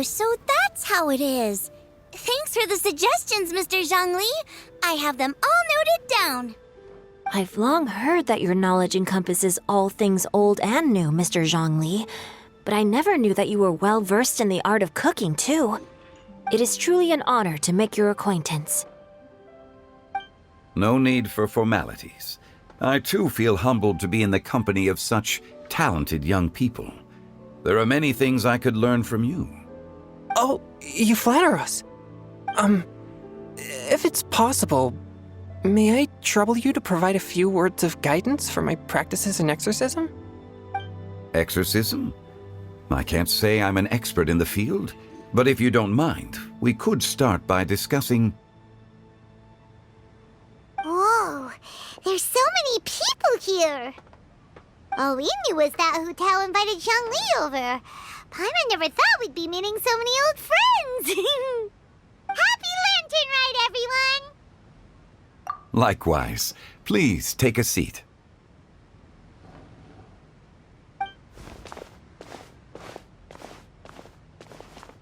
so that's how it is. Thanks for the suggestions, Mr. Zhongli. I have them all noted down. I've long heard that your knowledge encompasses all things old and new, Mr. Zhongli, but I never knew that you were well versed in the art of cooking, too. It is truly an honor to make your acquaintance. No need for formalities. I too feel humbled to be in the company of such talented young people. There are many things I could learn from you. Oh, you flatter us. If it's possible, may I trouble you to provide a few words of guidance for my practices in exorcism? Exorcism? I can't say I'm an expert in the field, but if you don't mind, we could start by discussing... Whoa, there's so many people here. All we knew was that Hu Tao invited Zhongli over. Paimon never thought we'd be meeting so many old friends. Happy Lantern Ride, everyone! Likewise. Please take a seat.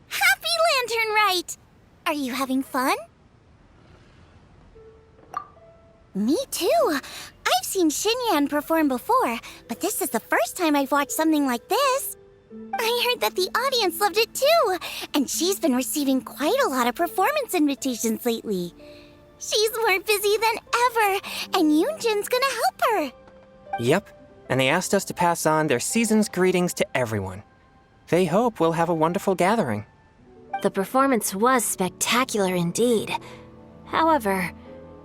Happy Lantern Ride! Are you having fun? Me too. I've seen Xinyan perform before, but this is the first time I've watched something like this. I heard that the audience loved it too, and she's been receiving quite a lot of performance invitations lately. She's more busy than ever, and Yoonjin's gonna help her. Yep, and they asked us to pass on their season's greetings to everyone. They hope we'll have a wonderful gathering. The performance was spectacular indeed. However,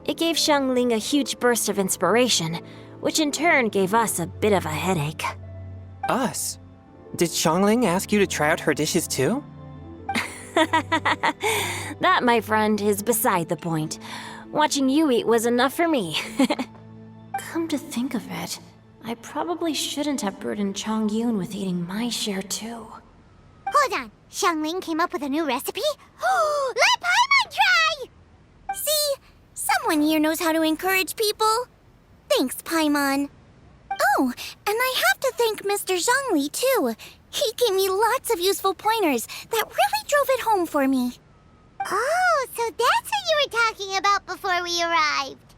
it gave Xiangling a huge burst of inspiration, which in turn gave us a bit of a headache. Us? Did Xiangling ask you to try out her dishes too? That, my friend, is beside the point. Watching you eat was enough for me. Come to think of it, I probably shouldn't have burdened Chongyun with eating my share too. Hold on, Xiangling came up with a new recipe? Let Paimon try! See, someone here knows how to encourage people. Thanks, Paimon. Oh, and I have to thank Mr. Zhongli, too. He gave me lots of useful pointers that really drove it home for me. Oh, so that's what you were talking about before we arrived.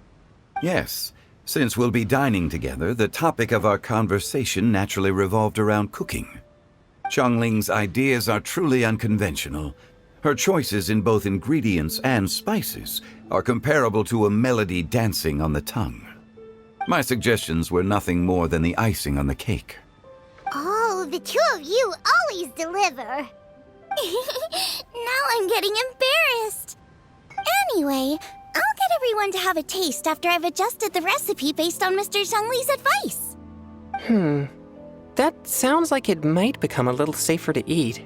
Yes. Since we'll be dining together, the topic of our conversation naturally revolved around cooking. Xiangling's ideas are truly unconventional. Her choices in both ingredients and spices are comparable to a melody dancing on the tongue. My suggestions were nothing more than the icing on the cake. Oh, the two of you always deliver. Now I'm getting embarrassed. Anyway, I'll get everyone to have a taste after I've adjusted the recipe based on Mr. Zhongli's advice. That sounds like it might become a little safer to eat.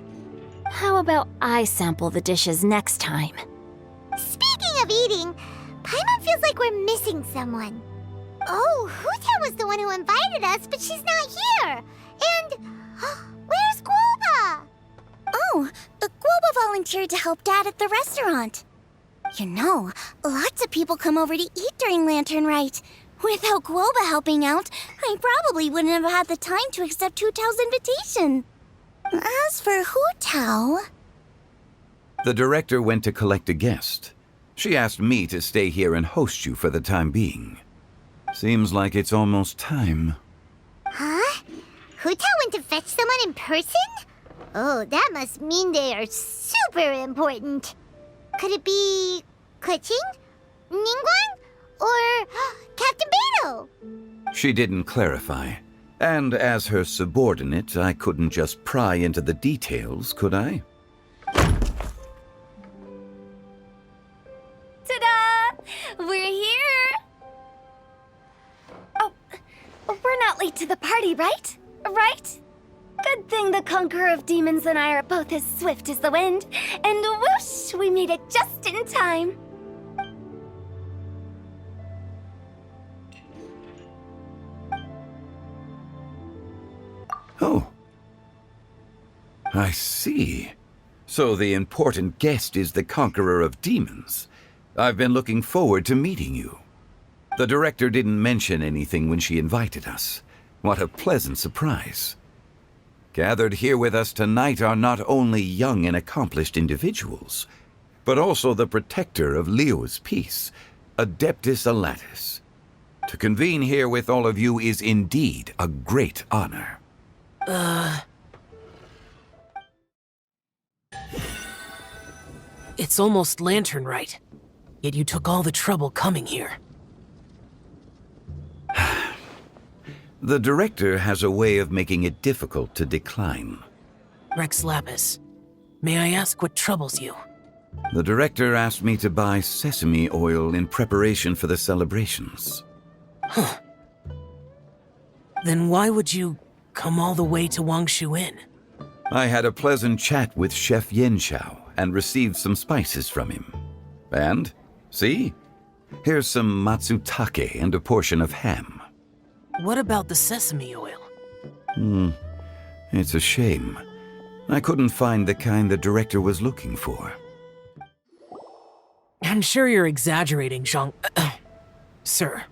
How about I sample the dishes next time? Speaking of eating, Paimon feels like we're missing someone. Oh, Huta was the one who invited us, but she's not here. And where's Guoba? Oh, Guoba volunteered to help Dad at the restaurant. You know, lots of people come over to eat during Lantern Rite. Without Guoba helping out, I probably wouldn't have had the time to accept Hu Tao's invitation. As for Hu Tao... The director went to collect a guest. She asked me to stay here and host you for the time being. Seems like it's almost time. Huh? Hu Tao went to fetch someone in person? Oh, that must mean they are super important. Could it be... Kuching? Ningguang? Or Captain Beto? She didn't clarify. And as her subordinate, I couldn't just pry into the details, could I? Ta-da! We're here! Oh, we're not late to the party, right? Right? Good thing the Conqueror of Demons and I are both as swift as the wind. And whoosh, we made it just in time. Oh. I see. So the important guest is the Conqueror of Demons. I've been looking forward to meeting you. The director didn't mention anything when she invited us. What a pleasant surprise. Gathered here with us tonight are not only young and accomplished individuals, but also the protector of Leo's peace, Adeptus Alatus. To convene here with all of you is indeed a great honor. It's almost lantern right. Yet you took all the trouble coming here. The director has a way of making it difficult to decline. Rex Lapis, may I ask what troubles you? The director asked me to buy sesame oil in preparation for the celebrations. Huh. Then why would you come all the way to Wangshu Inn? I had a pleasant chat with Chef Yenshao and received some spices from him. And, see? Here's some matsutake and a portion of ham. What about the sesame oil? It's a shame. I couldn't find the kind the director was looking for. I'm sure you're exaggerating, Zhang... Sir.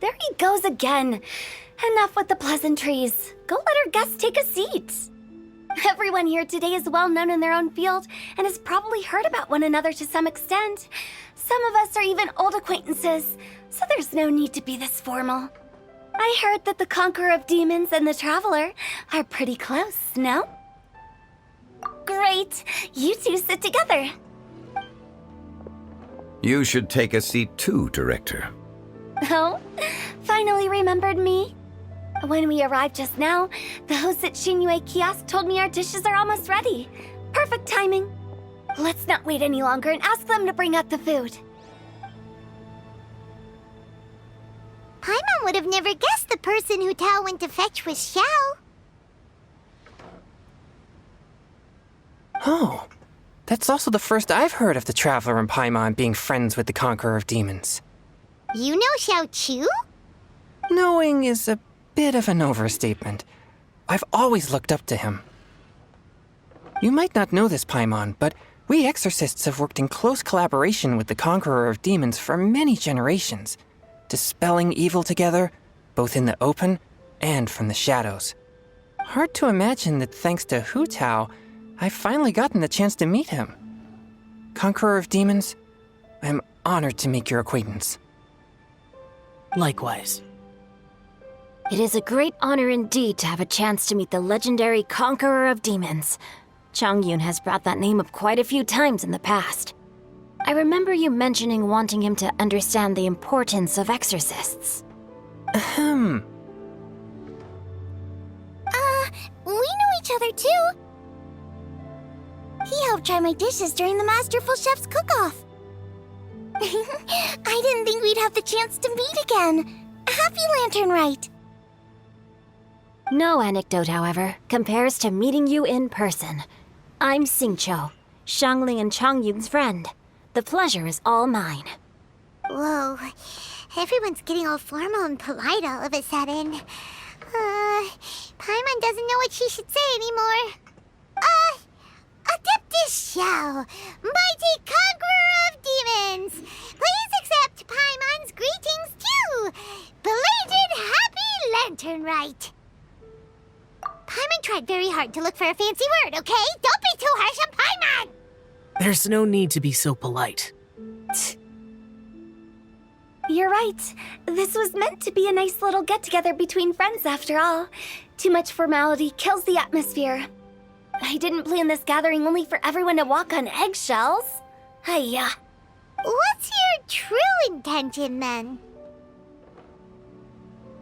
There he goes again. Enough with the pleasantries. Go let our guests take a seat. Everyone here today is well known in their own field and has probably heard about one another to some extent. Some of us are even old acquaintances, so there's no need to be this formal. I heard that the Conqueror of Demons and the Traveler are pretty close, no? Great! You two sit together. You should take a seat too, Director. Oh, finally remembered me? When we arrived just now, the host at Shinyue Kiosk told me our dishes are almost ready. Perfect timing. Let's not wait any longer and ask them to bring out the food. Paimon would have never guessed the person who Tao went to fetch was Xiao. Oh, that's also the first I've heard of the Traveler and Paimon being friends with the Conqueror of Demons. You know Xiao Chu? Knowing is a bit of an overstatement. I've always looked up to him. You might not know this, Paimon, but we exorcists have worked in close collaboration with the Conqueror of Demons for many generations, dispelling evil together, both in the open and from the shadows. Hard to imagine that thanks to Hu Tao, I've finally gotten the chance to meet him. Conqueror of Demons, I'm honored to make your acquaintance. Likewise. It is a great honor indeed to have a chance to meet the legendary Conqueror of Demons. Changyun has brought that name up quite a few times in the past. I remember you mentioning wanting him to understand the importance of exorcists. We know each other too. He helped try my dishes during the Masterful Chef's cook-off. I didn't think we'd have the chance to meet again. Happy Lantern Rite. No anecdote, however, compares to meeting you in person. I'm Xingqiu, Shangling and Changyun's friend. The pleasure is all mine. Whoa, everyone's getting all formal and polite all of a sudden. Paimon doesn't know what she should say anymore. Adeptus Xiao, mighty Conqueror of Demons, please accept Paimon's greetings too. Belated Happy Lantern Rite. Paimon tried very hard to look for a fancy word, okay? Don't be too harsh on Paimon! There's no need to be so polite. You're right. This was meant to be a nice little get-together between friends after all. Too much formality kills the atmosphere. I didn't plan this gathering only for everyone to walk on eggshells. Hiya. What's your true intention, then?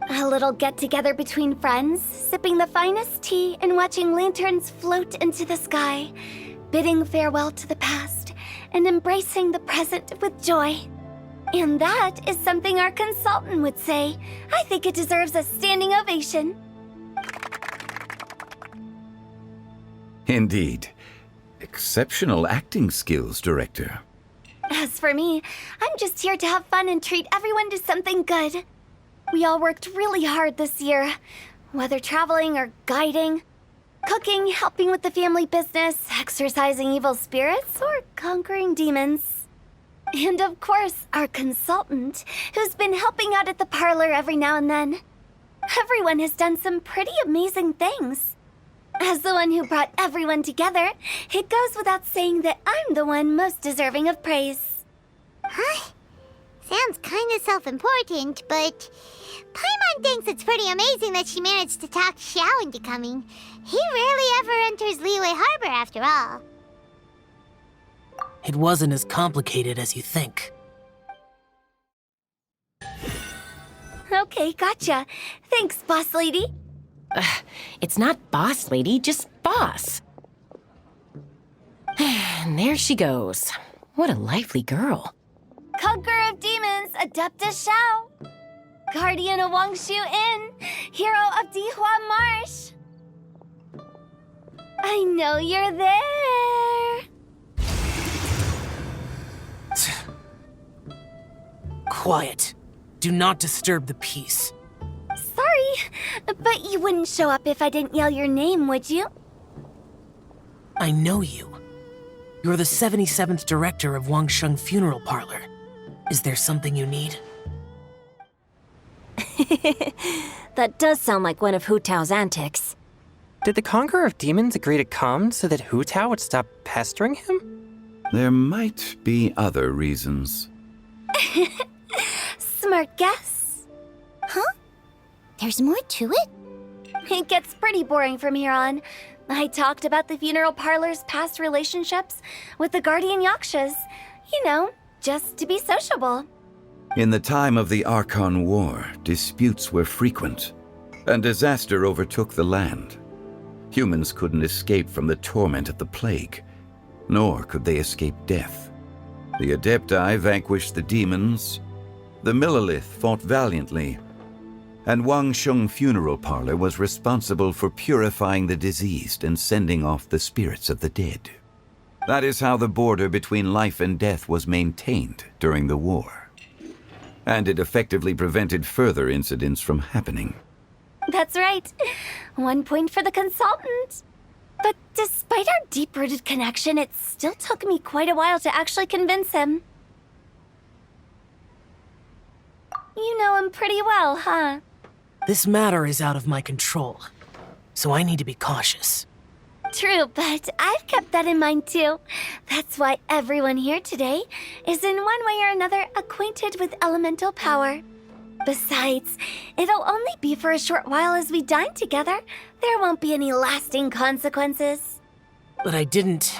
A little get-together between friends, sipping the finest tea and watching lanterns float into the sky, bidding farewell to the past and embracing the present with joy. And that is something our consultant would say. I think it deserves a standing ovation. Indeed. Exceptional acting skills, Director. As for me, I'm just here to have fun and treat everyone to something good. We all worked really hard this year, whether traveling or guiding, cooking, helping with the family business, exorcising evil spirits, or conquering demons. And of course, our consultant, who's been helping out at the parlor every now and then. Everyone has done some pretty amazing things. As the one who brought everyone together, it goes without saying that I'm the one most deserving of praise. Huh? Sounds kind of self-important, but Paimon thinks it's pretty amazing that she managed to talk Xiao into coming. He rarely ever enters Liyue Harbor after all. It wasn't as complicated as you think. Okay, gotcha. Thanks, boss lady. It's not boss lady, just boss. And there she goes. What a lively girl. Conqueror of demons, Adeptus Xiao. Guardian of Wangshu Inn, hero of Dihua Marsh. I know you're there. Quiet. Do not disturb the peace. Sorry, but you wouldn't show up if I didn't yell your name, would you? I know you. You're the 77th director of Wangsheng Funeral Parlor. Is there something you need? That does sound like one of Hu Tao's antics. Did the Conqueror of Demons agree to come so that Hu Tao would stop pestering him? There might be other reasons. Smart guess. Huh? There's more to it? It gets pretty boring from here on. I talked about the funeral parlor's past relationships with the guardian yakshas. You know, just to be sociable. In the time of the Archon War, disputes were frequent, and disaster overtook the land. Humans couldn't escape from the torment of the plague, nor could they escape death. The Adepti vanquished the demons, the Millelith fought valiantly, and Wangsheng Funeral Parlor was responsible for purifying the diseased and sending off the spirits of the dead. That is how the border between life and death was maintained during the war. And it effectively prevented further incidents from happening. That's right. 1 point for the consultant. But despite our deep-rooted connection, it still took me quite a while to actually convince him. You know him pretty well, huh? This matter is out of my control, so I need to be cautious. True, but I've kept that in mind too. That's why everyone here today is in one way or another acquainted with elemental power. Besides, it'll only be for a short while as we dine together. There won't be any lasting consequences. But I didn't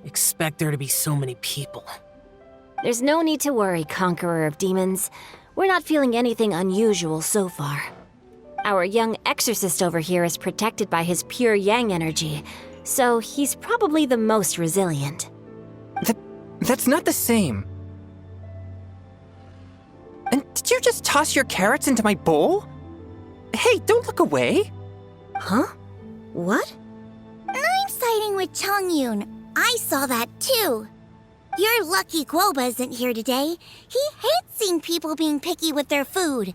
expect there to be so many people. There's no need to worry, Conqueror of Demons. We're not feeling anything unusual so far. Our young exorcist over here is protected by his pure yang energy, so he's probably the most resilient. That's not the same. And did you just toss your carrots into my bowl? Hey, don't look away. Huh? What? I'm siding with Chongyun. I saw that too. You're lucky Guoba isn't here today. He hates seeing people being picky with their food.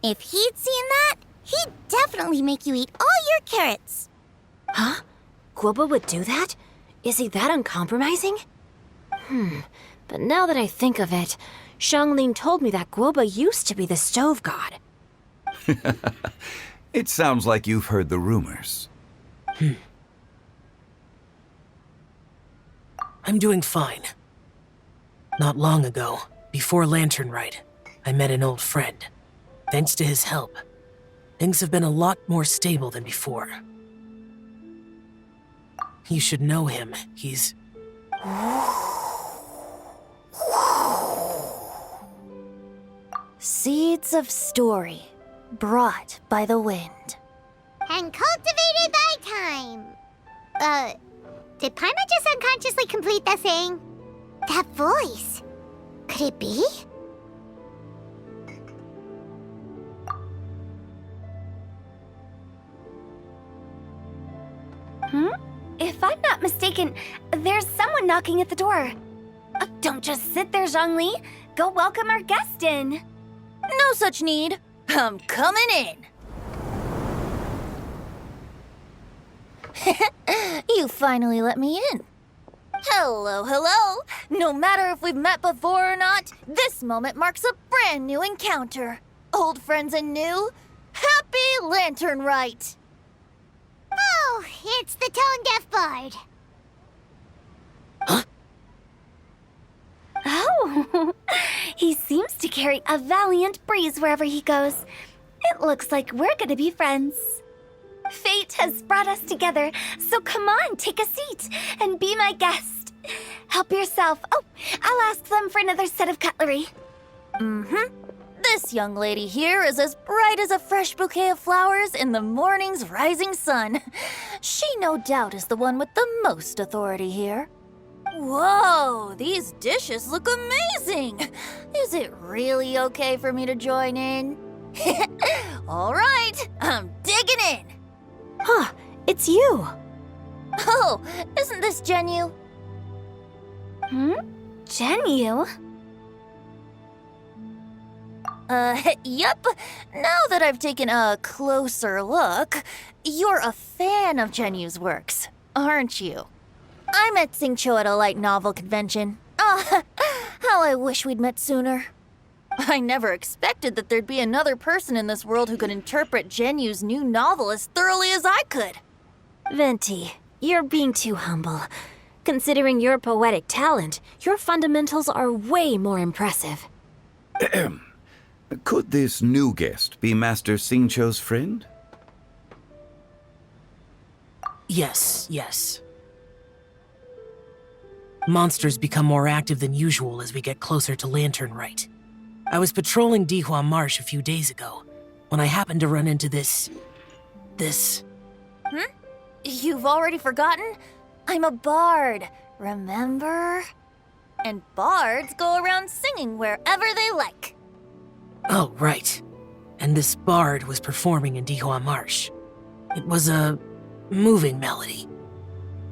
If he'd seen that, he'd definitely make you eat all your carrots. Huh? Guoba would do that? Is he that uncompromising? But now that I think of it, Xianglin told me that Guoba used to be the stove god. It sounds like you've heard the rumors. I'm doing fine. Not long ago, before Lantern Rite, I met an old friend. Thanks to his help, things have been a lot more stable than before. You should know him. He's... Seeds of story, brought by the wind. And cultivated by time. Did Paimon just unconsciously complete that saying? That voice. Could it be? If I'm not mistaken, there's someone knocking at the door. Don't just sit there, Zhongli. Go welcome our guest in. No such need. I'm coming in. You finally let me in. Hello, hello. No matter if we've met before or not, this moment marks a brand new encounter. Old friends and new, Happy Lantern Rite! Oh, it's the tone-deaf bard. Oh, he seems to carry a valiant breeze wherever he goes. It looks like we're gonna be friends. Fate has brought us together, so come on, take a seat and be my guest. Help yourself. Oh, I'll ask them for another set of cutlery. This young lady here is as bright as a fresh bouquet of flowers in the morning's rising sun. She no doubt is the one with the most authority here. Whoa, these dishes look amazing! Is it really okay for me to join in? All right, I'm digging in! Huh, it's you. Oh, isn't this Genu? Genu? Yep. Now that I've taken a closer look, you're a fan of Genu's works, aren't you? I met Xingqiu at a light novel convention. Ah, how I wish we'd met sooner. I never expected that there'd be another person in this world who could interpret Genu's new novel as thoroughly as I could. Venti, you're being too humble. Considering your poetic talent, your fundamentals are way more impressive. Could this new guest be Master Xingqiu's friend? Yes. Monsters become more active than usual as we get closer to Lantern Rite. I was patrolling Dihua Marsh a few days ago when I happened to run into this. You've already forgotten? I'm a bard, remember? And bards go around singing wherever they like. Oh, right. And this bard was performing in Dihua Marsh. It was a moving melody,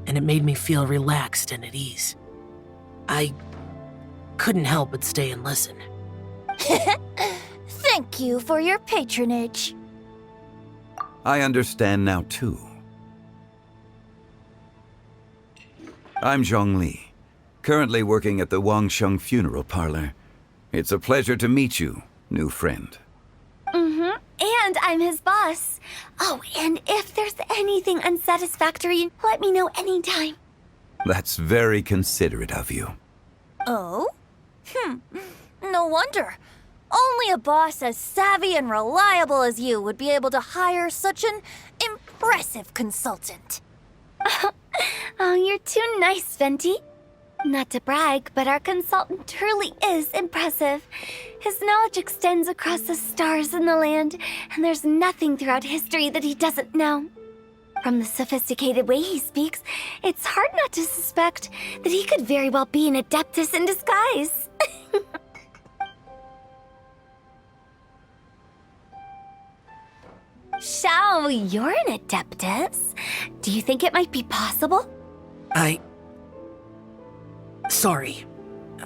and it made me feel relaxed and at ease. I couldn't help but stay and listen. Thank you for your patronage. I understand now, too. I'm Zhongli, currently working at the Wangsheng Funeral Parlor. It's a pleasure to meet you, new friend. And I'm his boss. Oh, and if there's anything unsatisfactory, let me know anytime. That's very considerate of you. Oh? No wonder. Only a boss as savvy and reliable as you would be able to hire such an impressive consultant. Oh, you're too nice, Venti. Not to brag, but our consultant truly is impressive. His knowledge extends across the stars and the land, and there's nothing throughout history that he doesn't know. From the sophisticated way he speaks, it's hard not to suspect that he could very well be an adeptus in disguise. Shao, you're an adeptus. Do you think it might be possible? Sorry.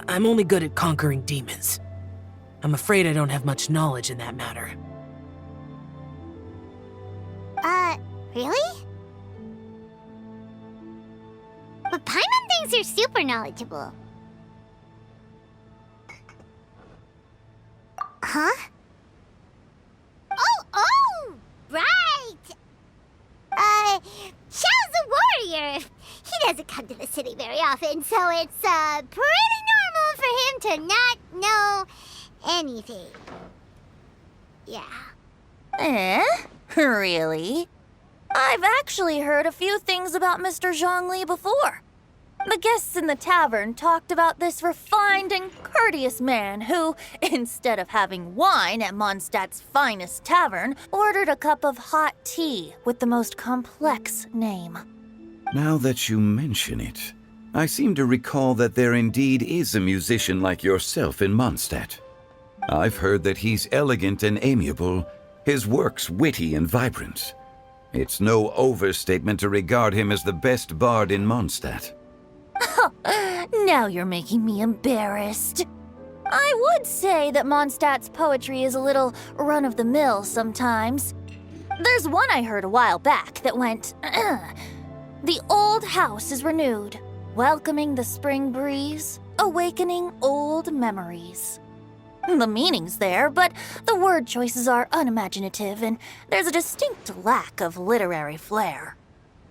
I'm only good at conquering demons. I'm afraid I don't have much knowledge in that matter. Really? But Paimon thinks you're super knowledgeable. Huh? Oh, right! Xiao's a warrior. He doesn't come to the city very often, so it's, pretty normal for him to not know anything. Yeah. Really? I've actually heard a few things about Mr. Zhongli before. The guests in the tavern talked about this refined and courteous man who, instead of having wine at Mondstadt's finest tavern, ordered a cup of hot tea with the most complex name. Now that you mention it, I seem to recall that there indeed is a musician like yourself in Mondstadt. I've heard that he's elegant and amiable, his works witty and vibrant. It's no overstatement to regard him as the best bard in Mondstadt. Now you're making me embarrassed. I would say that Mondstadt's poetry is a little run-of-the-mill sometimes. There's one I heard a while back that went, "The old house is renewed, welcoming the spring breeze, awakening old memories." The meaning's there, but the word choices are unimaginative, and there's a distinct lack of literary flair.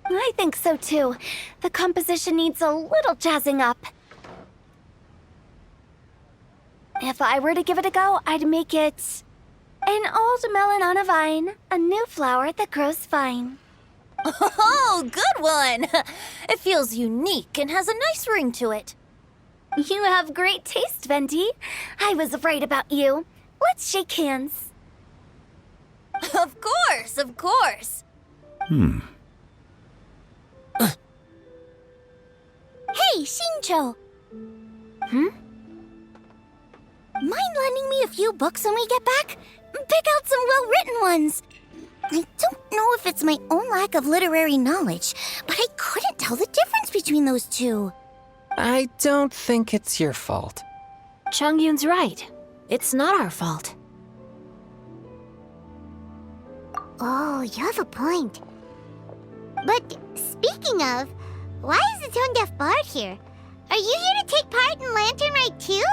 I think so too. The composition needs a little jazzing up. If I were to give it a go, I'd make it an old melon on a vine, a new flower that grows fine. Oh, good one! It feels unique and has a nice ring to it. You have great taste, Venti. I was right about you. Let's shake hands. Of course, of course. Hey, Shincho! Mind lending me a few books when we get back? Pick out some well-written ones. I don't know if it's my own lack of literary knowledge, but I couldn't tell the difference between those two. I don't think it's your fault. Chongyun's right. It's not our fault. Oh, you have a point. But speaking of, why is the tone-deaf bard here? Are you here to take part in Lantern Rite too?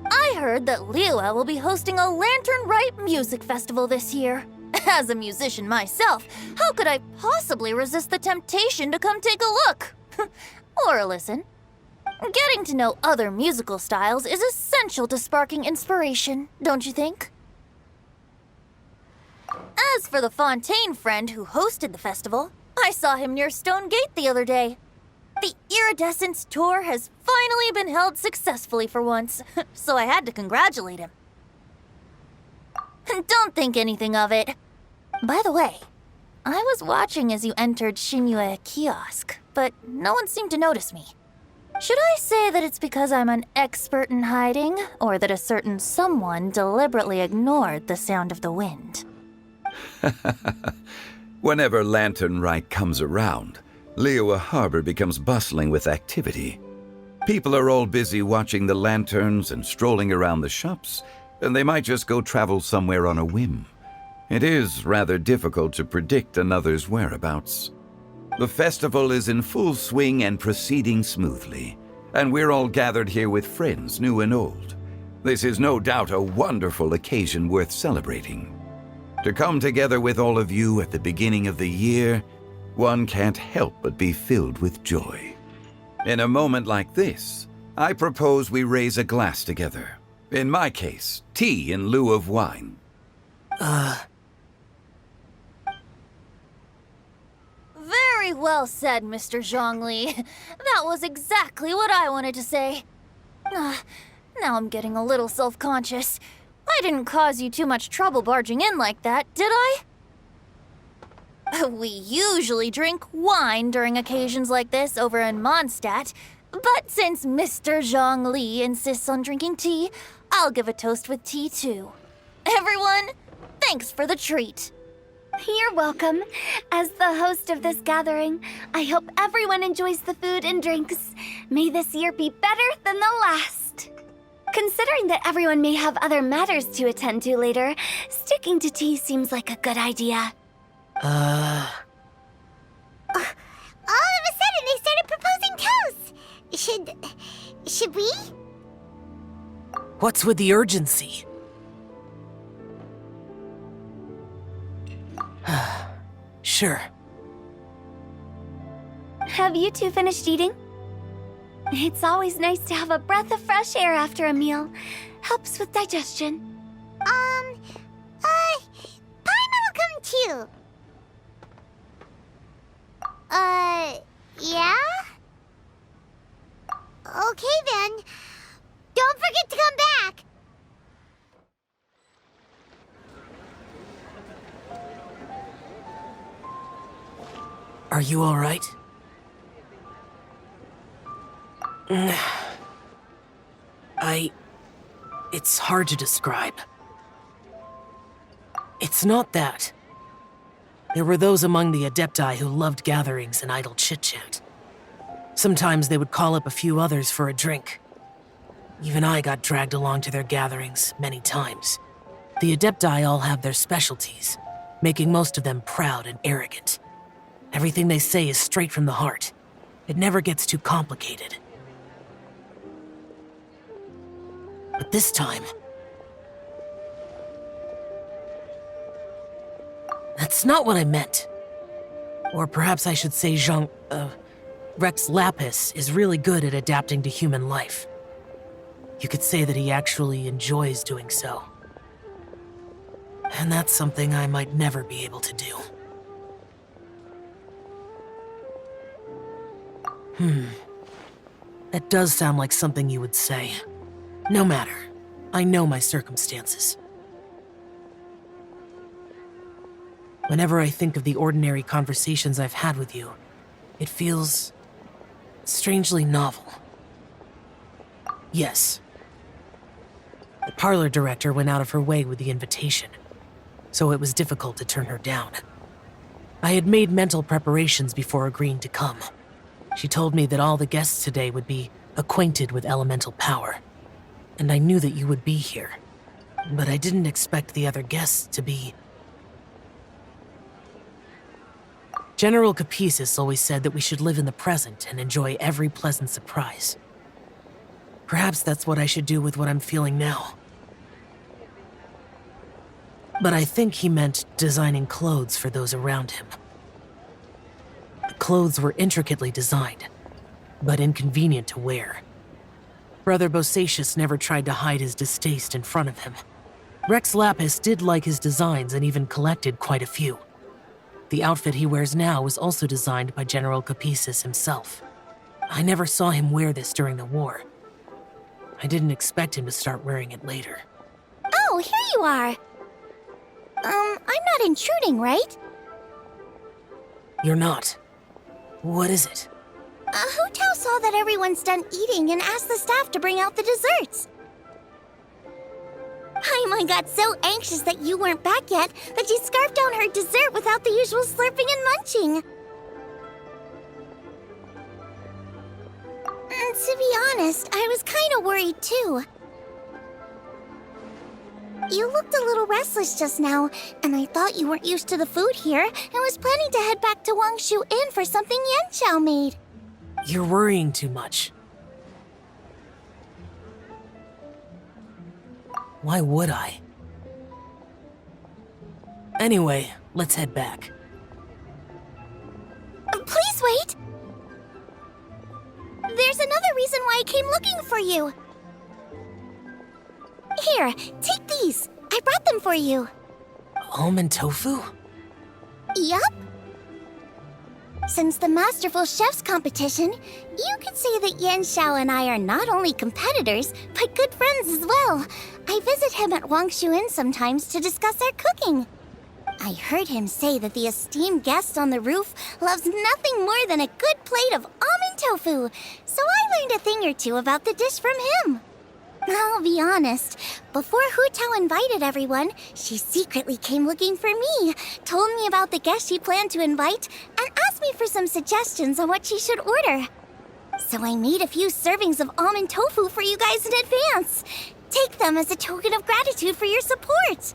I heard that Liyue will be hosting a Lantern Rite music festival this year. As a musician myself, how could I possibly resist the temptation to come take a look? Or listen. Getting to know other musical styles is essential to sparking inspiration, don't you think? As for the Fontaine friend who hosted the festival, I saw him near Stone Gate the other day. The Iridescence tour has finally been held successfully for once, so I had to congratulate him. Don't think anything of it. By the way, I was watching as you entered Shinyue Kiosk, but no one seemed to notice me. Should I say that it's because I'm an expert in hiding, or that a certain someone deliberately ignored the sound of the wind? Whenever Lantern Rite comes around, Liyue Harbor becomes bustling with activity. People are all busy watching the lanterns and strolling around the shops, and they might just go travel somewhere on a whim. It is rather difficult to predict another's whereabouts. The festival is in full swing and proceeding smoothly, and we're all gathered here with friends, new and old. This is no doubt a wonderful occasion worth celebrating. To come together with all of you at the beginning of the year, one can't help but be filled with joy. In a moment like this, I propose we raise a glass together. In my case, tea in lieu of wine. Very well said, Mr. Zhongli. That was exactly what I wanted to say. Now I'm getting a little self-conscious. I didn't cause you too much trouble barging in like that, did I? We usually drink wine during occasions like this over in Mondstadt, but since Mr. Zhongli insists on drinking tea, I'll give a toast with tea too. Everyone, thanks for the treat. You're welcome. As the host of this gathering, I hope everyone enjoys the food and drinks. May this year be better than the last. Considering that everyone may have other matters to attend to later, sticking to tea seems like a good idea. All of a sudden, they started proposing toasts. Should we? What's with the urgency? Sure. Have you two finished eating? It's always nice to have a breath of fresh air after a meal. Helps with digestion. Paimon will come too. Yeah? Okay then. Don't forget to come back. Are you all right? It's hard to describe. It's not that. There were those among the Adepti who loved gatherings and idle chit-chat. Sometimes they would call up a few others for a drink. Even I got dragged along to their gatherings many times. The Adepti all have their specialties, making most of them proud and arrogant. Everything they say is straight from the heart. It never gets too complicated. But this time, That's not what I meant. Or perhaps I should say Rex Lapis is really good at adapting to human life. You could say that he actually enjoys doing so. And that's something I might never be able to do. That does sound like something you would say. No matter. I know my circumstances. Whenever I think of the ordinary conversations I've had with you, it feels strangely novel. Yes. The parlor director went out of her way with the invitation, so it was difficult to turn her down. I had made mental preparations before agreeing to come. She told me that all the guests today would be acquainted with elemental power, and I knew that you would be here. But I didn't expect the other guests to be... General Capisis always said that we should live in the present and enjoy every pleasant surprise. Perhaps that's what I should do with what I'm feeling now. But I think he meant designing clothes for those around him. The clothes were intricately designed, but inconvenient to wear. Brother Bosacius never tried to hide his distaste in front of him. Rex Lapis did like his designs and even collected quite a few. The outfit he wears now was also designed by General Capisis himself. I never saw him wear this during the war. I didn't expect him to start wearing it later. Oh, here you are. I'm not intruding, right? You're not. What is it? Hu Tao saw that everyone's done eating and asked the staff to bring out the desserts. Paimon got so anxious that you weren't back yet that she scarfed down her dessert without the usual slurping and munching. To be honest, I was kind of worried too. You looked a little restless just now, and I thought you weren't used to the food here and was planning to head back to Wangshu Inn for something Yanxiao made. You're worrying too much. Why would I? Anyway, let's head back. Please wait! There's another reason why I came looking for you. Here, take these. I brought them for you. Almond tofu? Yup. Since the Masterful Chef's competition, you could say that Yanxiao and I are not only competitors, but good friends as well. I visit him at Wangshu Inn sometimes to discuss our cooking. I heard him say that the esteemed guest on the roof loves nothing more than a good plate of almond tofu, so I learned a thing or two about the dish from him. I'll be honest, before Hu Tao invited everyone, she secretly came looking for me, told me about the guests she planned to invite, and asked me for some suggestions on what she should order. So I made a few servings of almond tofu for you guys in advance. Take them as a token of gratitude for your support.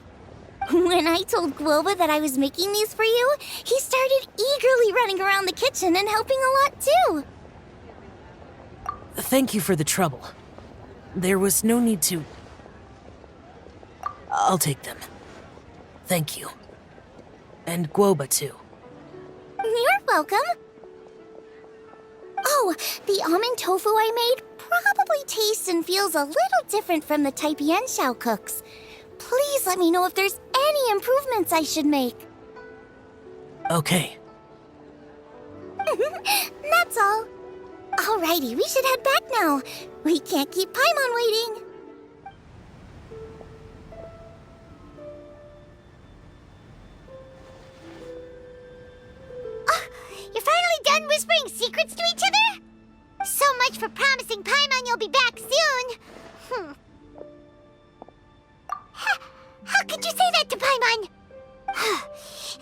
When I told Guoba that I was making these for you, he started eagerly running around the kitchen and helping a lot too. Thank you for the trouble. There was no need to... I'll take them. Thank you. And Guoba too. You're welcome. Oh, the almond tofu I made probably tastes and feels a little different from the type Yanxiao cooks. Please let me know if there's any improvements I should make. Okay. That's all. Alrighty, we should head back now. We can't keep Paimon waiting. You're finally done whispering secrets to each other? So much for promising Paimon you'll be back soon. How could you say that to Paimon?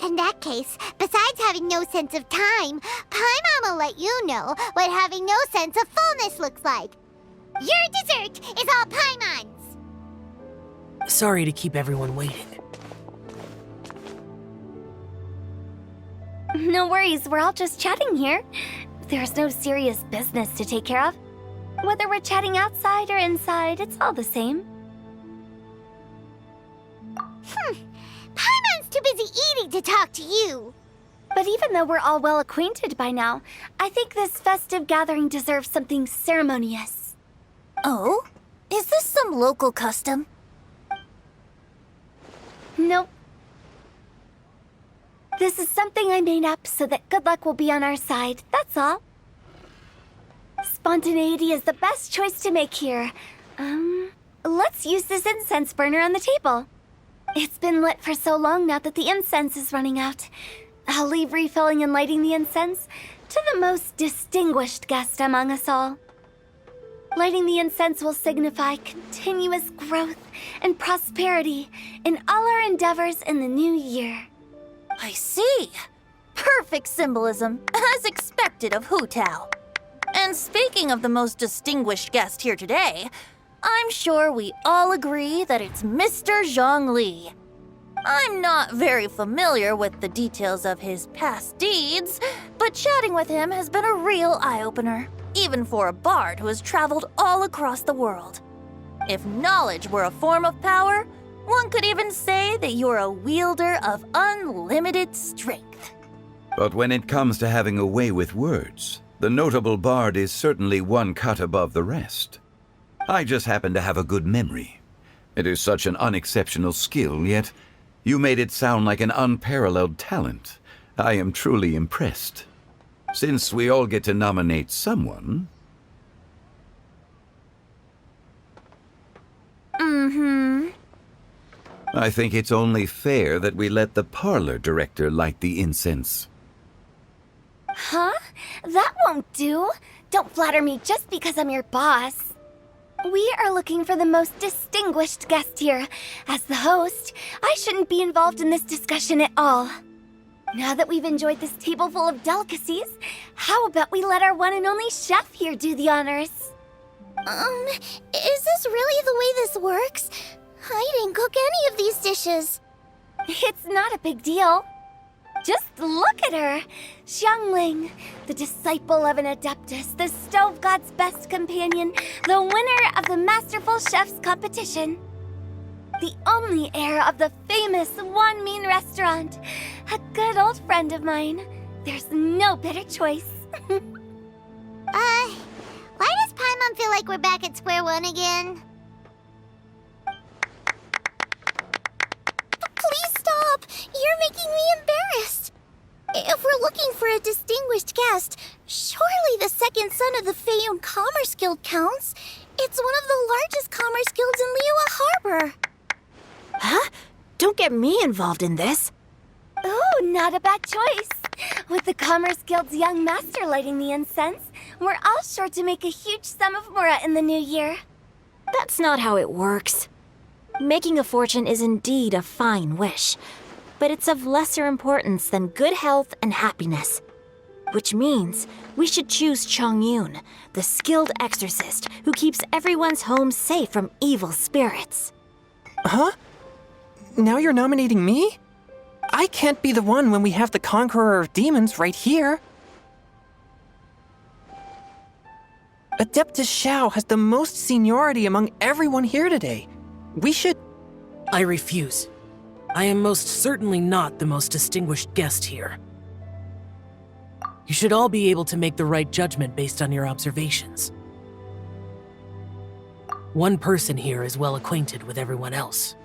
In that case, besides having no sense of time, Paimon will let you know what having no sense of fullness looks like. Your dessert is all Paimon's. Sorry to keep everyone waiting. No worries, we're all just chatting here. There's no serious business to take care of. Whether we're chatting outside or inside, it's all the same. Paimon's too busy eating to talk to you. But even though we're all well acquainted by now, I think this festive gathering deserves something ceremonious. Oh? Is this some local custom? Nope. This is something I made up so that good luck will be on our side, that's all. Spontaneity is the best choice to make here. Let's use this incense burner on the table. It's been lit for so long now that the incense is running out. I'll leave refilling and lighting the incense to the most distinguished guest among us all. Lighting the incense will signify continuous growth and prosperity in all our endeavors in the new year. I see. Perfect symbolism, as expected of Hu Tao. And speaking of the most distinguished guest here today, I'm sure we all agree that it's Mr. Zhongli. I'm not very familiar with the details of his past deeds, but chatting with him has been a real eye-opener, even for a bard who has traveled all across the world. If knowledge were a form of power, one could even say that you're a wielder of unlimited strength. But when it comes to having a way with words, the notable bard is certainly one cut above the rest. I just happen to have a good memory. It is such an unexceptional skill, yet you made it sound like an unparalleled talent. I am truly impressed. Since we all get to nominate someone... I think it's only fair that we let the parlor director light the incense. Huh? That won't do. Don't flatter me just because I'm your boss. We are looking for the most distinguished guest here. As the host, I shouldn't be involved in this discussion at all. Now that we've enjoyed this table full of delicacies, how about we let our one and only chef here do the honors? Is this really the way this works? I didn't cook any of these dishes. It's not a big deal. Just look at her! Xiangling, the disciple of an adeptus, the stove god's best companion, the winner of the Masterful Chef's competition. The only heir of the famous Wan Min restaurant. A good old friend of mine. There's no better choice. Why does Paimon feel like we're back at square one again? Please stop! You're making me embarrassed. If we're looking for a distinguished guest, surely the second son of the Feiyun Commerce Guild counts. It's one of the largest commerce guilds in Liyue Harbor. Huh? Don't get me involved in this. Ooh, not a bad choice. With the Commerce Guild's young master lighting the incense, we're all sure to make a huge sum of mora in the new year. That's not how it works. Making a fortune is indeed a fine wish, but it's of lesser importance than good health and happiness. Which means we should choose Chongyun, the skilled exorcist who keeps everyone's home safe from evil spirits. Huh? Now you're nominating me? I can't be the one when we have the Conqueror of Demons right here. Adeptus Xiao has the most seniority among everyone here today. We should... I refuse. I am most certainly not the most distinguished guest here. You should all be able to make the right judgment based on your observations. One person here is well acquainted with everyone else.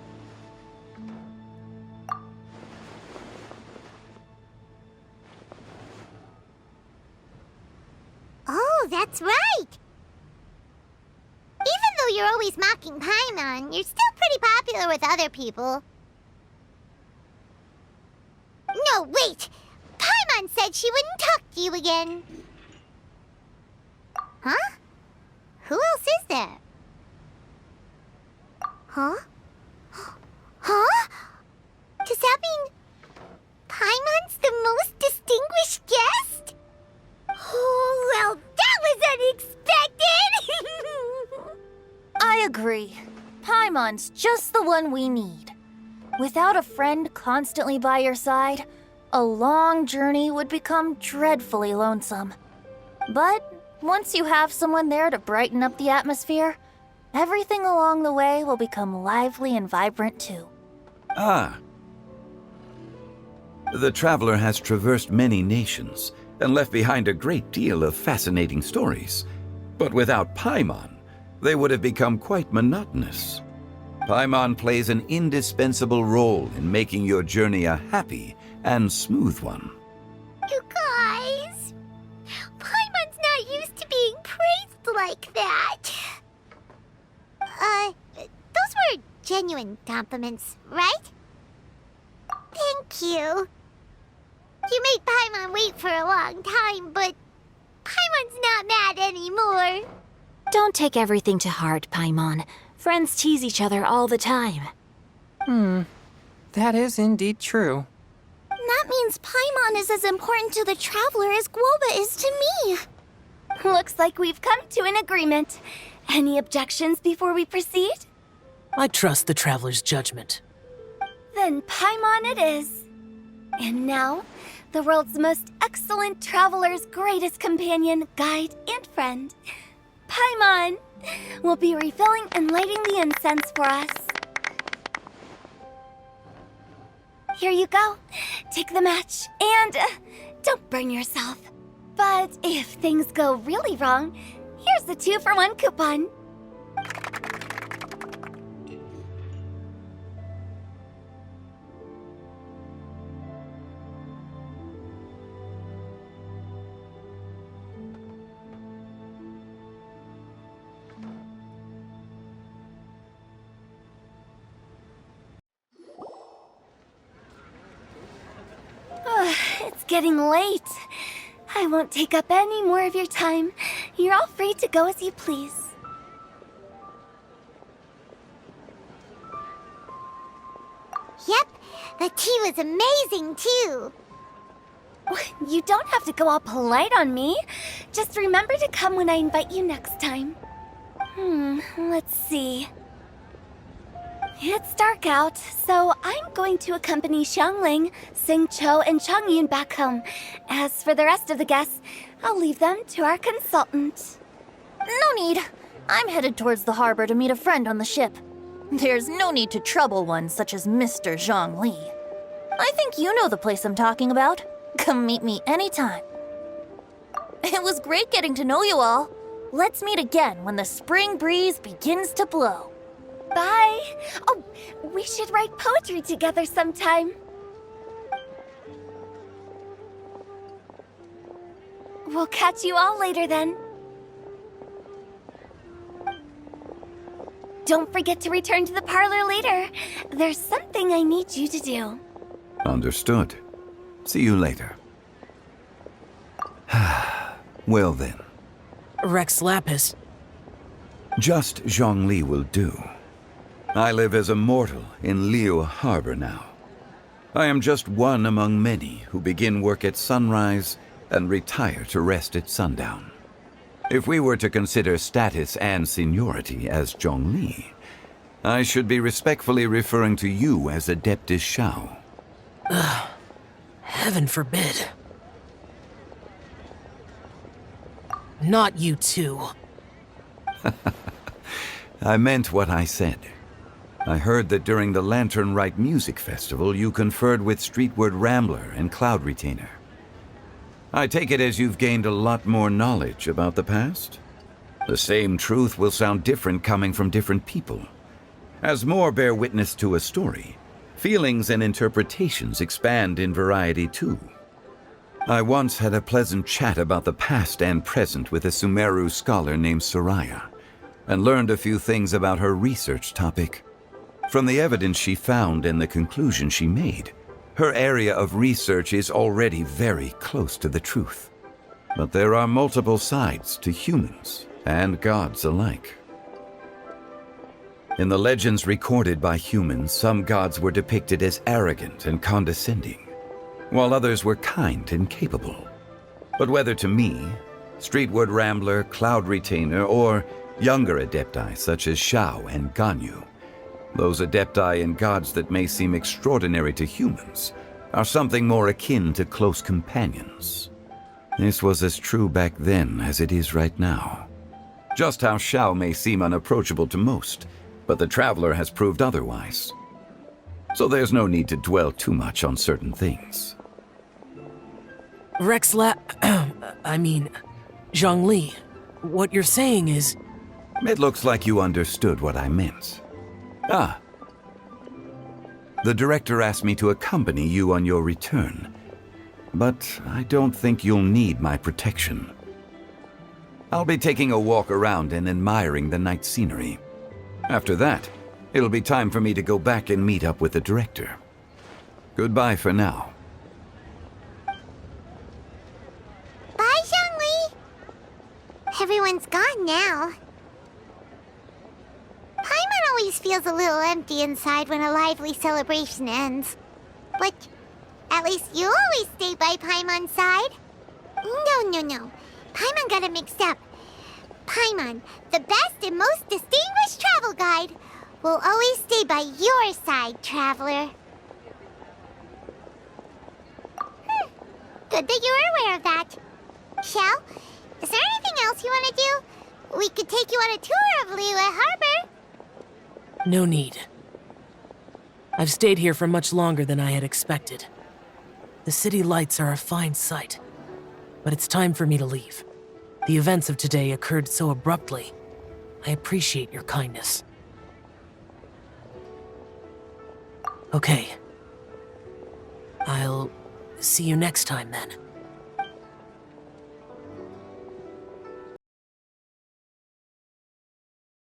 Oh, that's right! Even though you're always mocking Paimon, you're still pretty popular with other people. No, wait! Paimon said she wouldn't talk to you again. Huh? Who else is there? Huh? Huh? Does that mean Paimon's the most distinguished guest? Oh, well, that was unexpected! I agree. Paimon's just the one we need. Without a friend constantly by your side, a long journey would become dreadfully lonesome. But once you have someone there to brighten up the atmosphere, everything along the way will become lively and vibrant too. Ah. The traveler has traversed many nations and left behind a great deal of fascinating stories. But without Paimon, they would have become quite monotonous. Paimon plays an indispensable role in making your journey a happy and smooth one. You guys, Paimon's not used to being praised like that. Those were genuine compliments, right? Thank you. You made Paimon wait for a long time, but Paimon's not mad anymore. Don't take everything to heart, Paimon. Friends tease each other all the time. That is indeed true. That means Paimon is as important to the traveler as Guoba is to me. Looks like we've come to an agreement. Any objections before we proceed? I trust the traveler's judgment. Then Paimon it is. And now, the world's most excellent traveler's greatest companion, guide, and friend, Paimon, will be refilling and lighting the incense for us. Here you go. Take the match, and don't burn yourself. But if things go really wrong, here's the 2-for-1 coupon. It's getting late. I won't take up any more of your time. You're all free to go as you please. Yep, the tea was amazing too. You don't have to go all polite on me. Just remember to come when I invite you next time. Let's see. It's dark out, so I'm going to accompany Xiangling, Xingqiu, and Changyun back home. As for the rest of the guests, I'll leave them to our consultant. No need. I'm headed towards the harbor to meet a friend on the ship. There's no need to trouble one such as Mr. Zhongli. I think you know the place I'm talking about. Come meet me anytime. It was great getting to know you all. Let's meet again when the spring breeze begins to blow. Bye. Oh, we should write poetry together sometime. We'll catch you all later then. Don't forget to return to the parlor later. There's something I need you to do. Understood. See you later. Well then. Rex Lapis. Just Zhongli will do. I live as a mortal in Liu Harbor now. I am just one among many who begin work at sunrise and retire to rest at sundown. If we were to consider status and seniority as Zhongli, I should be respectfully referring to you as Adeptus Shao. Heaven forbid. Not you too. I meant what I said. I heard that during the Lantern Rite Music Festival, you conferred with Streetward Rambler and Cloud Retainer. I take it as you've gained a lot more knowledge about the past? The same truth will sound different coming from different people. As more bear witness to a story, feelings and interpretations expand in variety too. I once had a pleasant chat about the past and present with a Sumeru scholar named Soraya, and learned a few things about her research topic. From the evidence she found and the conclusion she made, her area of research is already very close to the truth. But there are multiple sides to humans and gods alike. In the legends recorded by humans, some gods were depicted as arrogant and condescending, while others were kind and capable. But whether to me, Streetward Rambler, Cloud Retainer, or younger adepti such as Shao and Ganyu, those adepti and gods that may seem extraordinary to humans are something more akin to close companions. This was as true back then as it is right now. Just how Shao may seem unapproachable to most, but the traveler has proved otherwise. So there's no need to dwell too much on certain things. Zhongli, what you're saying is... It looks like you understood what I meant. Ah. The director asked me to accompany you on your return, but I don't think you'll need my protection. I'll be taking a walk around and admiring the night scenery. After that, it'll be time for me to go back and meet up with the director. Goodbye for now. Bye, Zhongli. Everyone's gone now. Paimon always feels a little empty inside when a lively celebration ends. But at least you always stay by Paimon's side. No. Paimon got it mixed up. Paimon, the best and most distinguished travel guide, will always stay by your side, traveler. Good that you were aware of that. Shell, is there anything else you want to do? We could take you on a tour of Liyue Harbor. No need. I've stayed here for much longer than I had expected. The city lights are a fine sight, but it's time for me to leave. The events of today occurred so abruptly. I appreciate your kindness. Okay. I'll see you next time then.